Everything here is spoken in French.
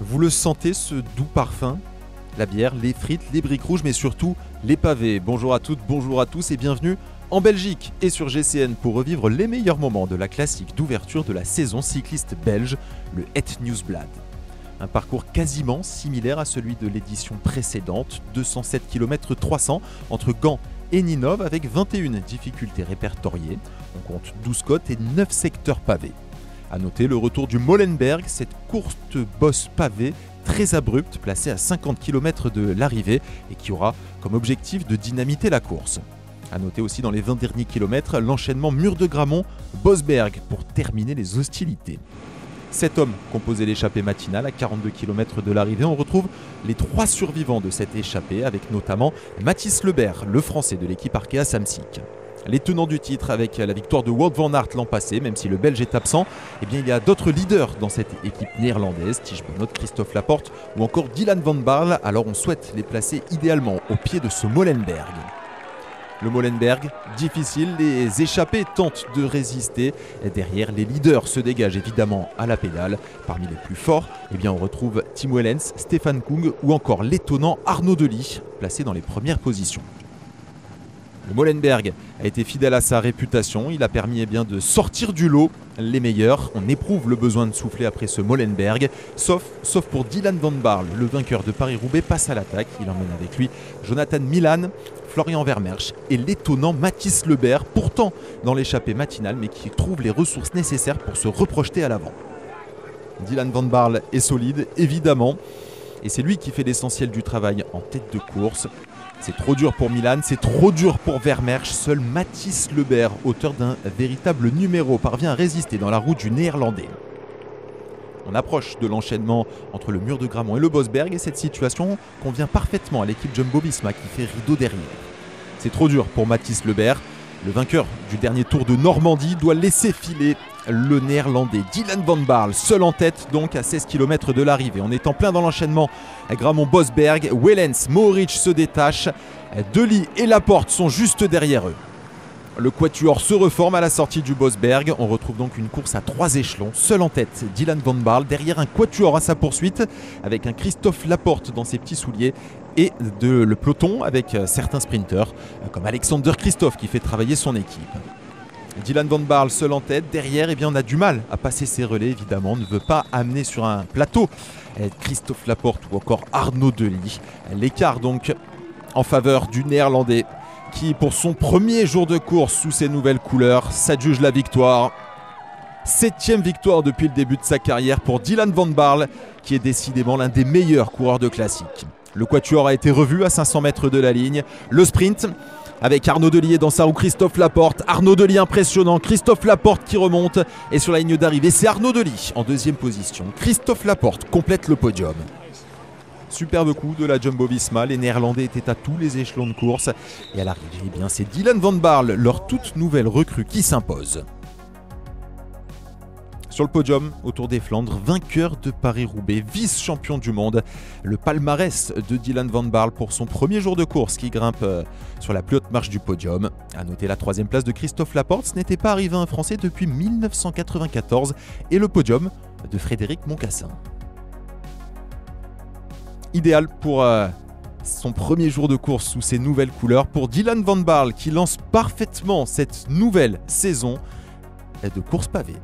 Vous le sentez, ce doux parfum? La bière, les frites, les briques rouges, mais surtout les pavés. Bonjour à toutes, bonjour à tous et bienvenue en Belgique et sur GCN pour revivre les meilleurs moments de la classique d'ouverture de la saison cycliste belge, le Het Nieuwsblad. Un parcours quasiment similaire à celui de l'édition précédente, 207 km 300 entre Gand et Ninove avec 21 difficultés répertoriées. On compte 12 côtes et 9 secteurs pavés. A noter le retour du Molenberg, cette courte bosse pavée très abrupte placée à 50 km de l'arrivée et qui aura comme objectif de dynamiter la course. A noter aussi dans les 20 derniers kilomètres l'enchaînement Mur de Gramont-Bosberg pour terminer les hostilités. 7 hommes composaient l'échappée matinale à 42 km de l'arrivée. On retrouve les 3 survivants de cette échappée avec notamment Mathis Lebert, le français de l'équipe Arkea Samsic. Les tenants du titre avec la victoire de Wout van Aert l'an passé, même si le Belge est absent, eh bien, il y a d'autres leaders dans cette équipe néerlandaise, Tige Benoot, Christophe Laporte ou encore Dylan van Baarle. Alors on souhaite les placer idéalement au pied de ce Molenberg. Le Molenberg, difficile, les échappés tentent de résister. Et derrière, les leaders se dégagent évidemment à la pédale. Parmi les plus forts, eh bien, on retrouve Tim Wellens, Stefan Kung ou encore l'étonnant Arnaud Delis, placés dans les premières positions. Le Molenberg a été fidèle à sa réputation, il a permis de sortir du lot les meilleurs. On éprouve le besoin de souffler après ce Molenberg, sauf pour Dylan van Baarle, le vainqueur de Paris-Roubaix passe à l'attaque. Il emmène avec lui Jonathan Milan, Florian Vermersch et l'étonnant Mathis Lebert, pourtant dans l'échappée matinale, mais qui trouve les ressources nécessaires pour se reprojeter à l'avant. Dylan van Baarle est solide, évidemment, et c'est lui qui fait l'essentiel du travail en tête de course. C'est trop dur pour Milan, c'est trop dur pour Vermersch. Seul Mathis Lebert, auteur d'un véritable numéro, parvient à résister dans la route du Néerlandais. On approche de l'enchaînement entre le Mur de Gramont et le Bosberg et cette situation convient parfaitement à l'équipe Jumbo-Visma qui fait rideau derrière. C'est trop dur pour Mathis Lebert. Le vainqueur du dernier Tour de Normandie doit laisser filer le Néerlandais Dylan van Baarle, seul en tête donc à 16 km de l'arrivée. On est en plein dans l'enchaînement Gramont-Bosberg. Wellens, Mohoric se détache. Delis et Laporte sont juste derrière eux. Le quatuor se reforme à la sortie du Bosberg. On retrouve donc une course à 3 échelons. Seul en tête, Dylan van Baarle. Derrière un quatuor à sa poursuite avec un Christophe Laporte dans ses petits souliers. Et le peloton avec certains sprinteurs comme Alexander Christophe qui fait travailler son équipe. Dylan van Baarle seul en tête. Derrière, on a du mal à passer ses relais, évidemment. On ne veut pas amener sur un plateau Christophe Laporte ou encore Arnaud Delis. L'écart donc en faveur du Néerlandais qui, pour son premier jour de course sous ses nouvelles couleurs, s'adjuge la victoire. 7e victoire depuis le début de sa carrière pour Dylan van Baarle, qui est décidément l'un des meilleurs coureurs de classique. Le quatuor a été revu à 500 mètres de la ligne. Le sprint avec Arnaud Delis dans sa roue, Christophe Laporte. Arnaud Delis impressionnant, Christophe Laporte qui remonte. Et sur la ligne d'arrivée, c'est Arnaud Delis en 2e position. Christophe Laporte complète le podium. Superbe coup de la Jumbo-Visma, les Néerlandais étaient à tous les échelons de course. Et à l'arrivée, c'est Dylan van Baarle, leur toute nouvelle recrue, qui s'impose. Sur le podium, autour des Flandres, vainqueur de Paris-Roubaix, vice-champion du monde. Le palmarès de Dylan van Baarle pour son premier jour de course qui grimpe sur la plus haute marche du podium. A noter la 3e place de Christophe Laporte, ce n'était pas arrivé à un Français depuis 1994. Et le podium de Frédéric Moncassin. Idéal pour son premier jour de course sous ses nouvelles couleurs pour Dylan van Baarle qui lance parfaitement cette nouvelle saison de course pavée.